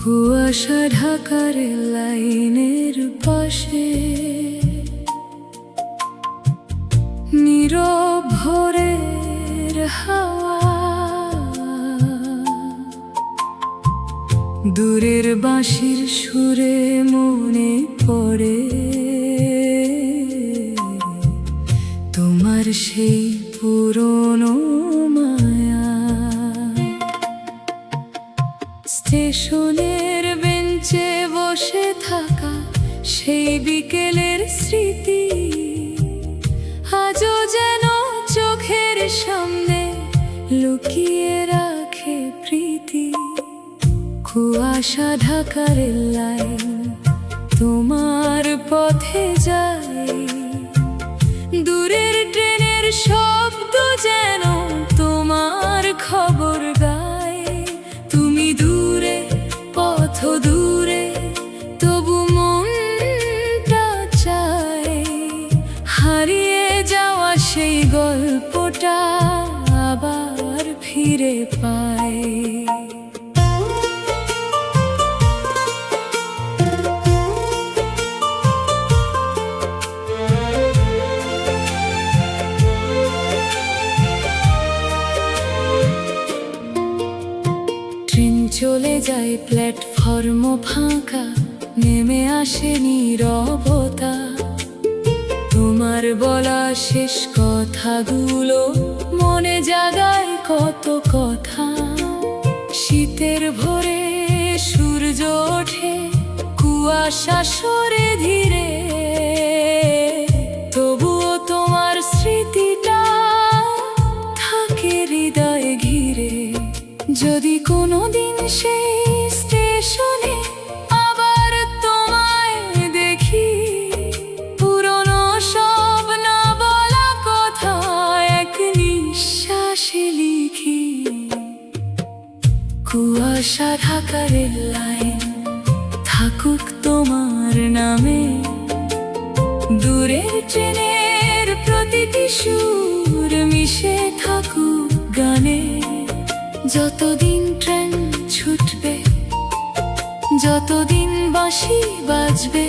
কুয়াশা ঢাকার লাইনের পাশে নীরব ভোরের হাওয়া, দূরের বাঁশির সুরে মনে পড়ে তোমার সেই পুরনো মায়া। স্টেশনের বেঞ্চে বসে থাকা সেই বিকেলের স্মৃতি আজও যেন চোখের সামনে লুকিয়ে রাখে প্রীতি। কুয়াশা ঢাকার লাইন তোমার পথে যায়, দূরের ট্রেনের শব্দ যেন তোমার খবর গায়। তুমি দূরে, পথ দূরে, তবু মনটা চায় হারিয়ে যাওয়া সেই গল্পটা আবার ফিরে পায়। ট্রেন চলে যায়, প্ল্যাটফর্ম ফাঁকা, নেমে আসে নীরবতা। তোমার বলা শেষ কথাগুলো মনে জাগায় কত কথা। শীতের ভোরে সূর্য ওঠে, কুয়াশা সরে ধীরে, তবুও তোমার স্মৃতিটা থাকে হৃদয়ে ঘিরে। যদি কোনোদিন সেই স্টেশনে আবার তোমায় দেখি, পুরনো সব না বলা কথা এক নিঃশ্বাসে লিখি। কুয়াশা ঢাকার লাইন থাকুক তোমার নামে, দূরের ট্রেনের প্রতিটি সুর মিশে থাকুক গানে। যতদিন ট্রেন ছুটবে, যতদিন বাঁশি বাজবে,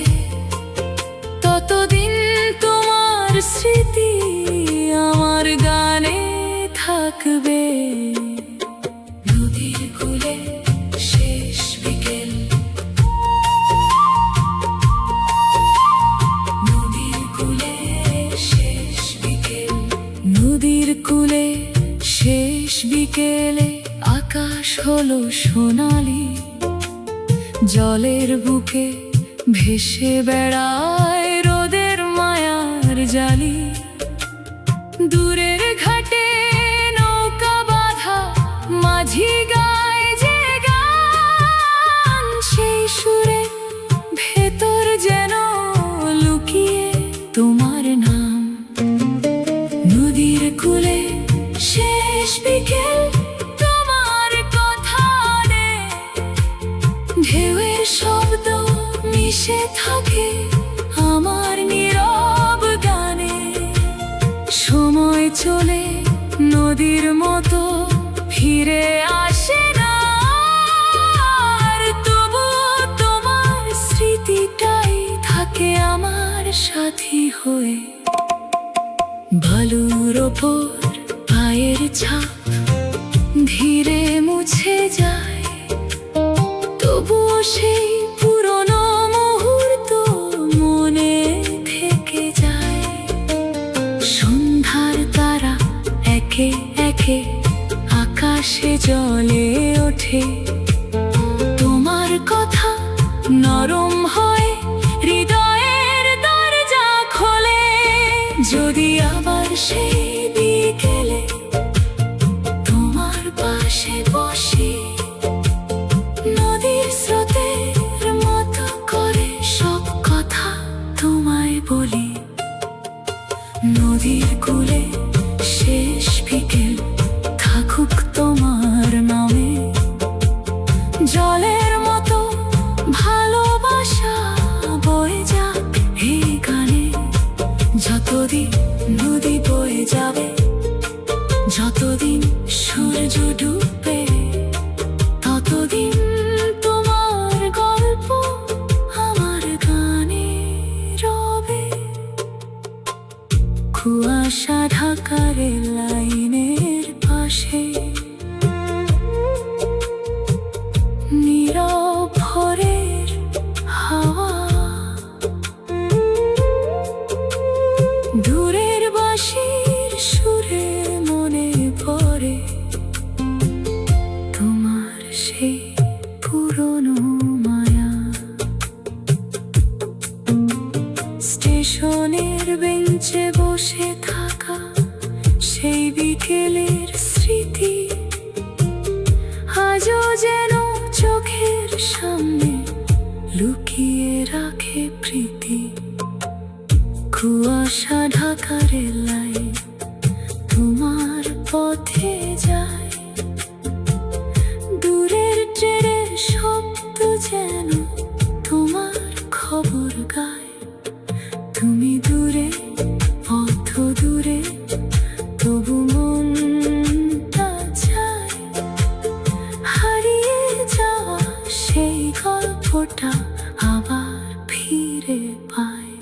ততদিন তোমার স্মৃতি আমার গানে থাকবে। নদীর কূলে শেষ বিকেল, নদীর কূলে শেষ বিকেল, নদীর কূলে শেষ বিকেলে আকাশ হলো সোনালি, জলের বুকে ভেসে বেড়ায় রোদের মায়ার জালি। দূরের ঘাটে নৌকা বাঁধা মাঝি গায় যে গান, সেই সুরে ভেতর যেন লুকিয়ে তোমার নাম। নদীর কূলে শেষ বিকেল, তোমার কথা রে ঢেউয়ের শব্দ মিশে থাকে আমার নীরব গানে। সময় চলে নদীর মতো ফিরে আসে না, আর তবুও তোমার স্মৃতিটাই থাকে আমার সাথী হয়ে। বালুর ওপর পায়ের ছাপ ধীরে মুছে যায়, তবুও সেই পুরনো মুহূর্ত মনে থেকে যায়। সন্ধ্যার তারা একে একে আকাশে জ্বলে ওঠে, তোমার কথা নরম হয় হৃদয়ের দরজা খোলে। যদি আবার সেই বিকেলে তোমার পাশে বসি, নদীর স্রোতের মতো করে সব কথা তোমায় বলি। নদীর কূলে শেষ বিকেল থাকুক তোমার নামে, জলের মতো ভালোবাসা সেই পুরনো মায়া। স্টেশনের বেঞ্চে বসে থাকা সেই বিকেলের স্মৃতি আজও যেন চোখের সামনে লুকিয়ে রাখে প্রীতি। কুয়াশা ঢাকা রেল লাইন তোমার পথে যায়, দূরের ট্রেনের শব্দ যেন তোমার খবর গায়। তুমি দূরে, পথ দূরে, তবু মনটা চায় হারিয়ে যাওয়া সেই গল্পটা আবার ফিরে পায়।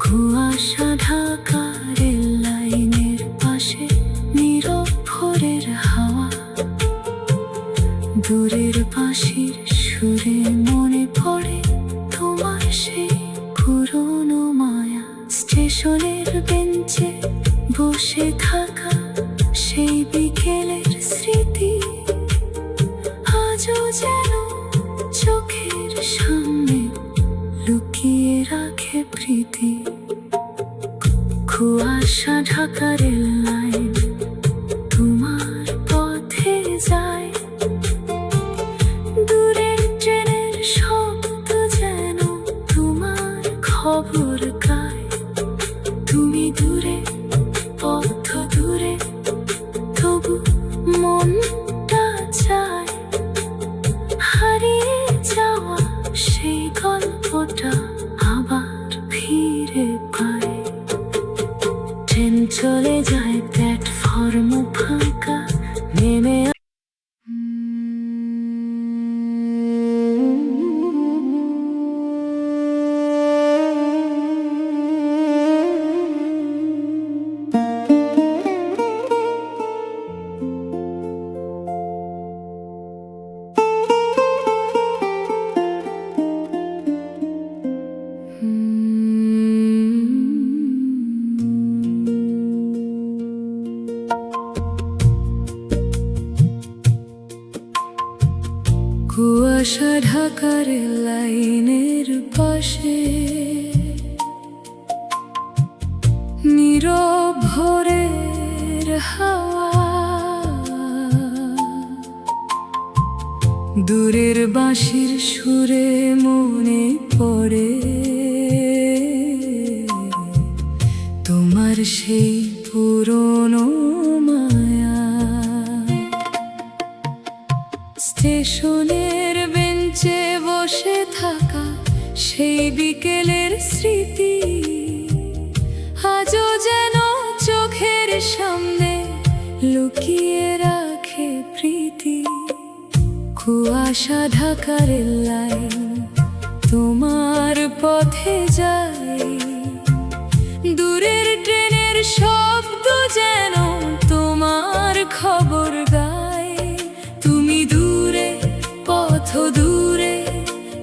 কুয়াশা ঢাকা রেল লাইনের পাশে নীরব ভোরের হাওয়া, দূরের বাঁশির সুরে মনে পড়ে তোমার সেই পুরনো মায়া। স্টেশনের বেঞ্চে বসে থাকা সেই বিকেলের স্মৃতি আজও যেন চোখের সামনে লুকিয়ে রাখে প্রীতি। কুয়াশা ঢাকা রেল লাইন তোমার পথে যায়, দূরের ট্রেনের শব্দ যেন তোমার খবর গায়। তুমি দূরে, পথ দূরে, তবু মনটা চায় হারিয়ে যাওয়া সেই গল্পটা আবার ফিরে পায়। ট্রেন চলে যায়, প্ল্যাটফর্ম ফাঁকা, নেমে কুয়াশা ঢাকা রেল লাইনের পাশে নীরব ভোরের হাওয়া, দূরের বাঁশির সুরে মনে পড়ে তোমার সেই পুরনো মায়া। স্টেশনের বেঞ্চে বসে থাকা সেই বিকেলের স্মৃতি আজও যেন চোখের সামনে লুকিয়ে রাখে প্রীতি। কুয়াশা ঢাকা রেল লাইন তোমার পথে যায়, দূরের ট্রেনের শব্দ যেন তোমার খবর গায়। তুমি দূরে, পথ দূরে,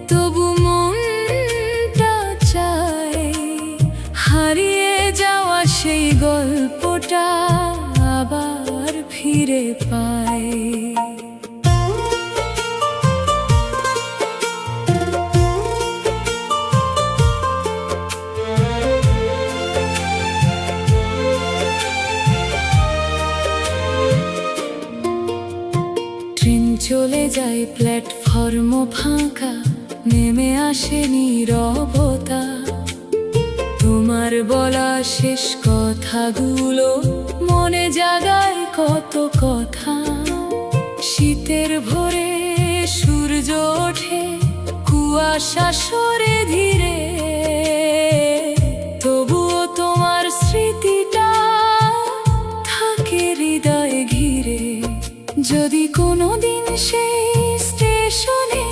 তবু মনটা চায় হারিয়ে যাওয়া সেই গল্পটা আবার ফিরে পায়। ট্রেন চলে যায়, প্ল্যাটফর্ম ফাঁকা, নেমে আসে নীরবতা। তোমার বলা শেষ কথাগুলো মনে জাগায় কত কথা। শীতের ভোরে সূর্য ওঠে, কুয়াশা সরে ধীরে, তবুও তোমার স্মৃতিটা থাকে হৃদয়ে ঘিরে। যদি কোনোদিন সেই স্টেশনে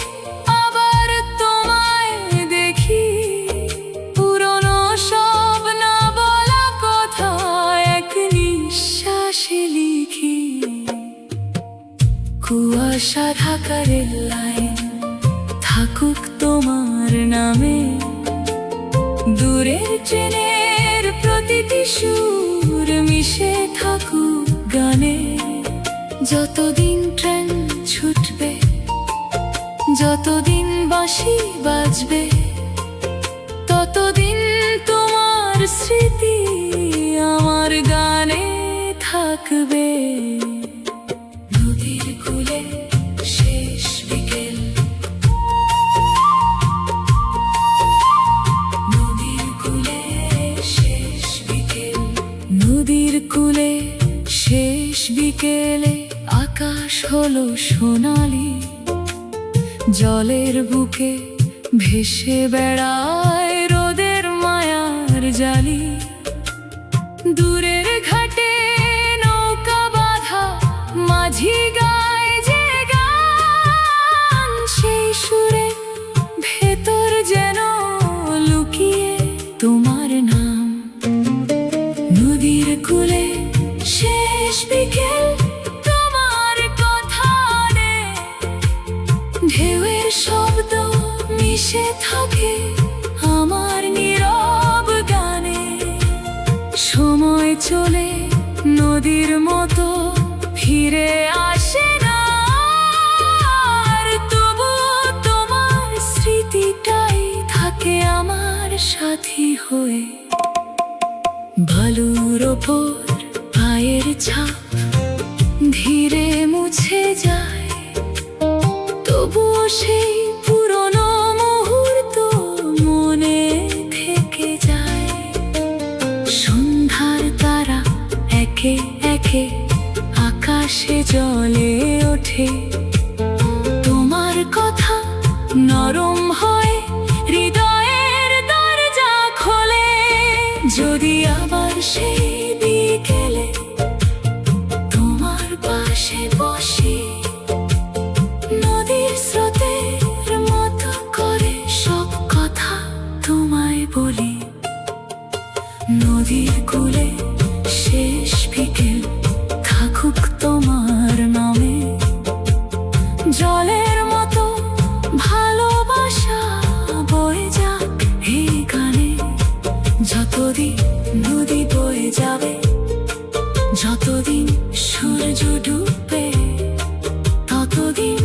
আবার তোমায় দেখি, পুরনো সব না বলা কথা এক নিঃশ্বাসে লিখি। কুয়াশা ঢাকা রেল লাইন থাকুক তোমার নামে, দূরের ট্রেনের প্রতিটি সুর মিশে থাকুক গানে। যতদিন ট্রেন ছুটে যতদিন বাঁশি বাজবে ততদিন তোমার স্মৃতি আমার গানে থাকবে। নদীর কূলে শেষ বিকেল, নদীর কূলে শেষ বিকেল, নদীর কূলে শেষ বিকেলে আকাশ হলো সোনালি, জলের বুকে ভেসে বেড়ায় রোদের মায়ার জালি। দূরের ঘাটে নৌকা বাঁধা মাঝি গায় যে গান, সেই সুরে ভেতর যেন লুকিয়ে তোমার নাম। নদীর কূলে শেষ বিকেল, তোমার কথা নে ঢেউয়ের শব্দ মিশে থাকে আমার নীরব গানে। সময় চলে নদীর মতো ফিরে আসে না, আর তবু তোমার স্মৃতিটাই থাকে আমার সাথী হয়ে। বালুর ওপর পায়ের ছাপ ধীরে মুছে যায়, তবুও সেই পুরনো মুহূর্ত মনে থেকে যায়। সন্ধ্যার তারা একে একে আকাশে জ্বলে ওঠে, তোমার কথা নরম হয় হৃদয়ের দরজা খোলে। যদি আবার সেই বিকেলে তোমার পাশে বসি, নদীর স্রোতের মতো করে সব কথা তোমায় বলি। নদীর কূলে শেষ বিকেল থাকুক তোমার নামে, জলের মতো ভালোবাসা বয়ে যাক এই গানে। যতদিন নদী বয়ে যাবে, যতদিন সূর্য ডুববে, ততদিন